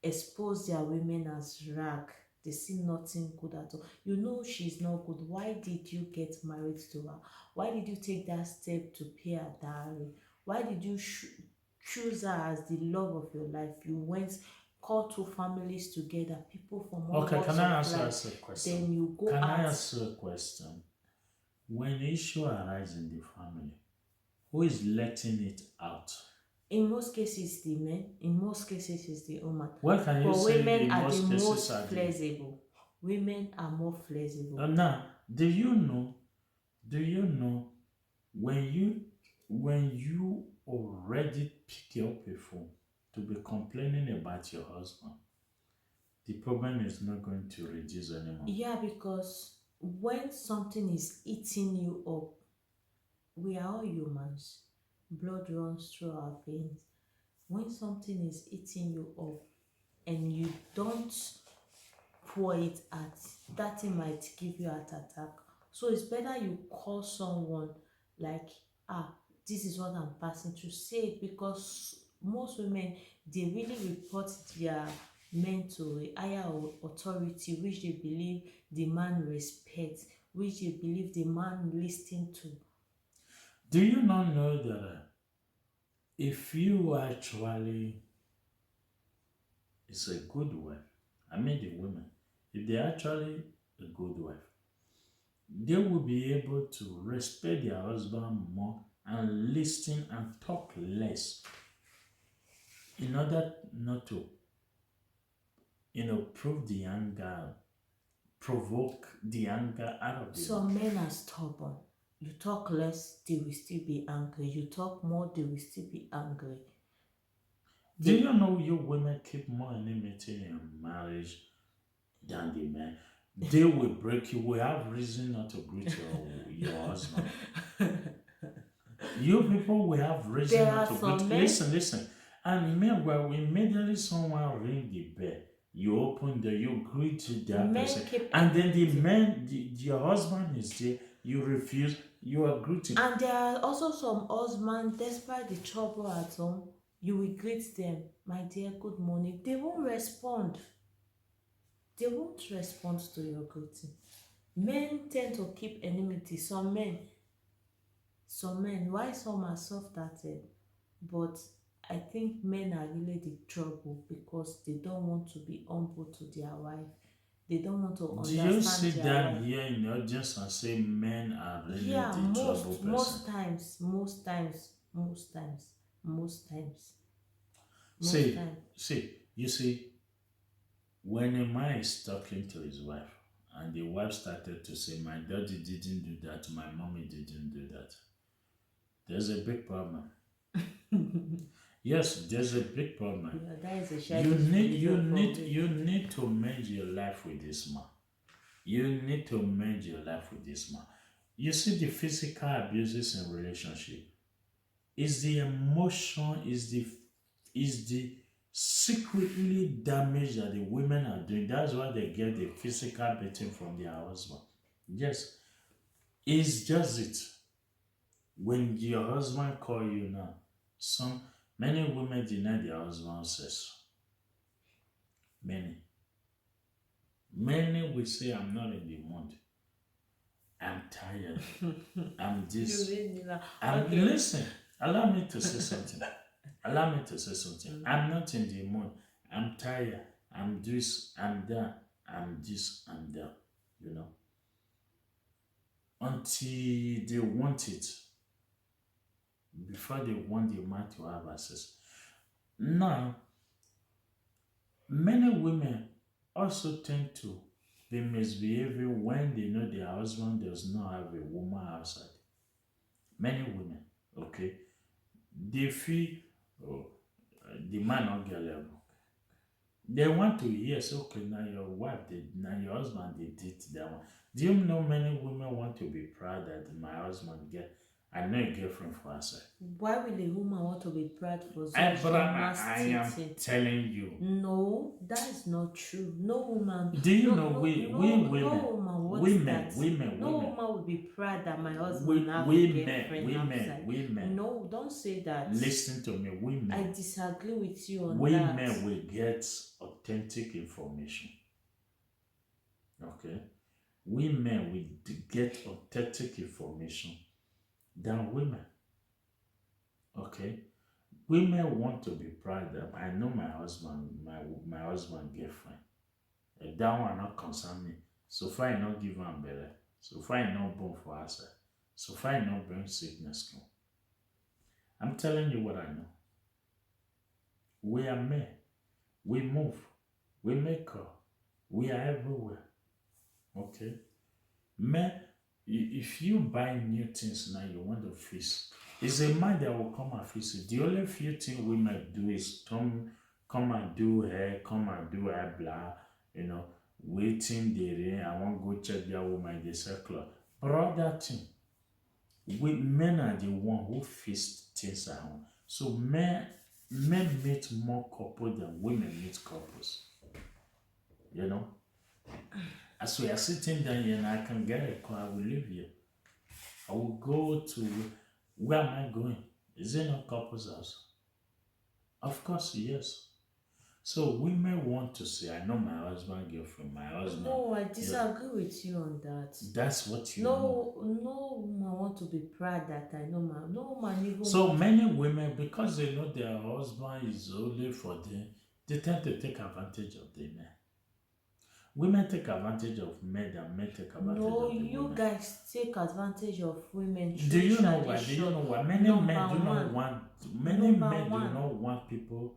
expose their women as rag. They see nothing good at all. You know she's not good. Why did you get married to her? Why did you take that step to pay her dowry? Why did you choose her as the love of your life? You went, call two families together, people from all Okay, walks can I of ask life. you a question? Then you go Can I out. ask you a question? When issue arises in the family, who is letting it out? In most cases, the men. In most cases, it's the woman. What can you But say women in are the most cases most are the... flexible. Women are more flexible. Now, do you know when you already pick up a phone to be complaining about your husband, the problem is not going to reduce anymore. Yeah, because when something is eating you up, we are all humans. Blood runs through our veins. When something is eating you up and you don't pour it out, that thing might give you heart attack. So it's better you call someone like, this is what I'm passing through. Say it, because most women, they really report their men to a higher authority, which they believe the man respects, which they believe the man listen to. Do you not know that if you actually is a good wife, I mean the women, if they're actually a good wife, they will be able to respect their husband more and listen and talk less in order not to, prove the anger, provoke the anger out of the man. Some men are stubborn. You talk less, they will still be angry. You talk more, they will still be angry. Do you know you women keep more enmity in marriage than the men? They will break you. We have reason not to greet your husband. You people will have reason There not are to greet. some men. Listen. And meanwhile, immediately someone ring the bell, you open the, you greet that Men person, keep and then the man, your husband is there, you refuse, you are greeting. And there are also some husbands, despite the trouble at home, you will greet them, my dear, good morning. They won't respond. They won't respond to your greeting. Men tend to keep enmity. Some men, why some are soft-hearted, but I think men are really the trouble because they don't want to be humble to their wife. They don't want to Do you understand sit their down wife. here in the audience and say men are really Yeah, the trouble person? most times. You see, when a man is talking to his wife and the wife started to say, my daddy didn't do that, my mommy didn't do that, there's a big problem. Yes, there's a big problem. Yeah, that is a You you need to merge your life with this man. You need to merge your life with this man. You see, the physical abuses in relationship is the emotion, is the secretly damage that the women are doing. That's why they get the physical beating from their husband. Yes, it's just it. When your husband call you now, many women deny their husband sex. Many will say, I'm not in the mood. I'm tired. I'm this. You made me laugh. Okay. Listen, allow me to say something. I'm not in the mood. I'm tired. I'm this, I'm that. I'm this, I'm that. You know. Until they want it. Before they want the man to have access. Now, many women also tend to be misbehaving when they know their husband does not have a woman outside. Many women, okay, they feel, oh, the man not get level. They want to hear, so okay, now your wife did, now your husband did that one. Do you know many women want to be proud that my husband get, I know a girlfriend for herself. Why will a woman want to be proud for such I am telling you. No, that is not true. No woman. Do you know women, no woman will be proud that my husband have a girlfriend outside. Women. No, don't say that. Listen to me, women. I disagree with you on that. Women will get authentic information. Okay? Women will get authentic information than women. Okay? Women want to be proud that I know my husband, my husband girlfriend. That one not concern me. So far I not give her belly. So far I not born for herself. So far I not bring sickness come. I'm telling you what I know. We are men. We move. We make up. We are everywhere. Okay? Men, if you buy new things now, you want to fix. It's a man that will come and fix it. The only few things we might do is come and do hair, come and do hair, blah, waiting there. I want to go check their woman, they sell clothes. But all that thing, men are the one who fix things at home. So men meet more couples than women meet couples. You know? As we are sitting down here and I can get a car, I will leave here. I will go to, where am I going? Is it not couple's house? Of course, yes. So women want to say, I know my husband, girlfriend, my husband. No, I disagree with you on that. That's what you know. No woman want to be proud that I know man. No man even So want. many women, because they know their husband is only for them, they tend to take advantage of the men. Women take advantage of men and men take advantage No, of the you women. guys take advantage of women Do through you know why? Do you tradition. know why? Many Number men do not one. want many Number men do one. not want people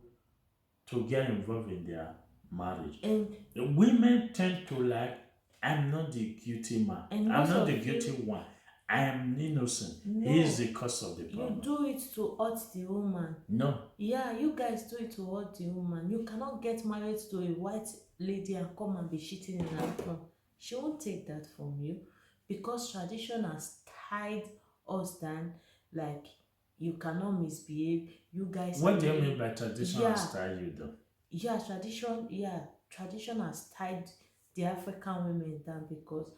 to get involved in their marriage. And The women tend to like, I'm not the guilty man. and I'm most not of the guilty you, one. I am innocent. He is no, the cause of the you problem. do it to hurt the woman. No. Yeah, you guys do it to hurt the woman. You cannot get married to a white lady and come and be cheating in her front. She won't take that from you because tradition has tied us down. Like, you cannot misbehave. You guys What are do you really, mean by traditional yeah, style you do? tradition has tied the African women down because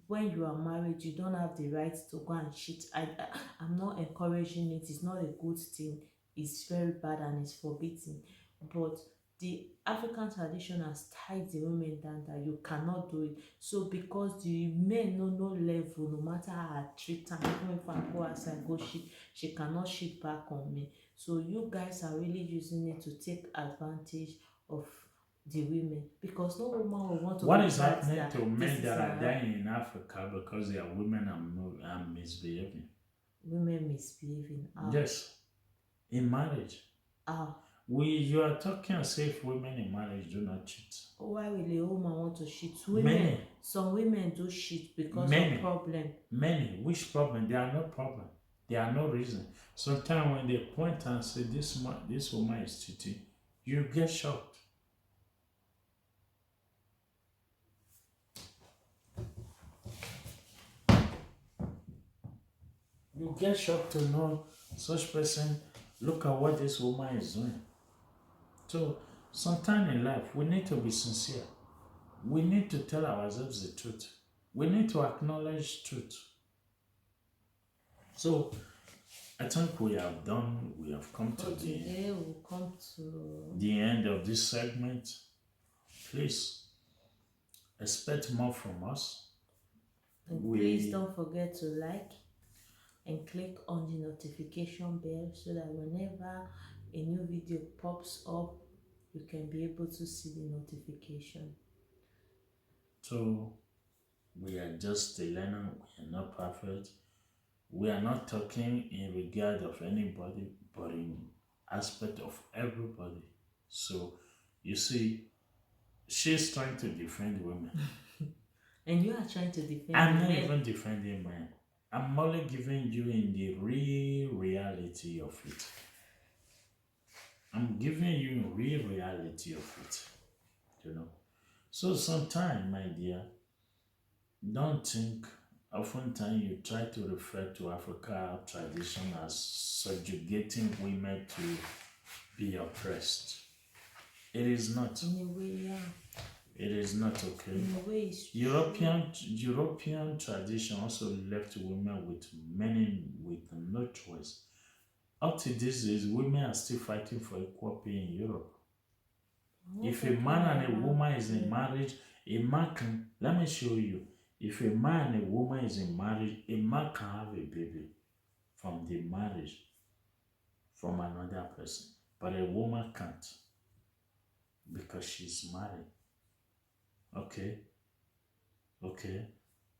when you are married, you don't have the right to go and cheat. I'm not encouraging it. It's not a good thing. It's very bad and it's forbidden. But the African tradition has tied the women down that you cannot do it. So because the men know no level, no matter how I treat her, even if I go outside go cheat, she cannot cheat back on me. So you guys are really using it to take advantage of the women because no woman will want to What be is proud happening that to this men is that are a dying in Africa because their women are misbehaving? women misbehaving. Yes, in marriage. Ah, You are talking as if women in marriage do not cheat. why will a woman want to cheat? Many. Some women do cheat because Many. of problem. Many. Which problem? There are no problem. There are no reason. Sometimes when they point and say this woman is cheating, you get shocked. You get shocked to know such person. Look at what this woman is doing. So, sometime in life, we need to be sincere. We need to tell ourselves the truth. We need to acknowledge truth. So, I think we have come to Today we'll come to the end of this segment. Please expect more from us. and please don't forget to like and click on the notification bell so that whenever a new video pops up, you can be able to see the notification. So, we are just a learner. We are not perfect. We are not talking in regard of anybody, but in aspect of everybody. So, you see, she's trying to defend women. And you are trying to defend I'm not men. even defending men. I'm only giving you in the real reality of it. I'm giving you in real reality of it. You know. So sometimes, my dear, don't think. Oftentimes you try to refer to Africa tradition as subjugating women to be oppressed. It is not. In a way, yeah. It is not okay. In a way, it's true. European tradition also left women with no choice. Up to these days, women are still fighting for equal pay in Europe. If a man and a woman is in marriage, a man can, let me show you. If a man and a woman is in marriage, a man can have a baby from the marriage from another person, but a woman can't because she's married. Okay.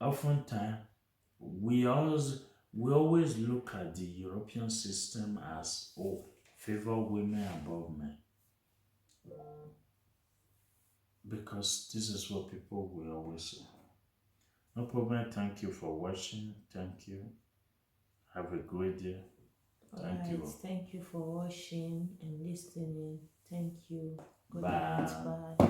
Oftentimes, we always look at the European system as favor women above men. Because this is what people will always say. No problem. Thank you for watching. Thank you. Have a great day. Thank you. Thank you for watching and listening. Thank you. Good Bye. night. Bye.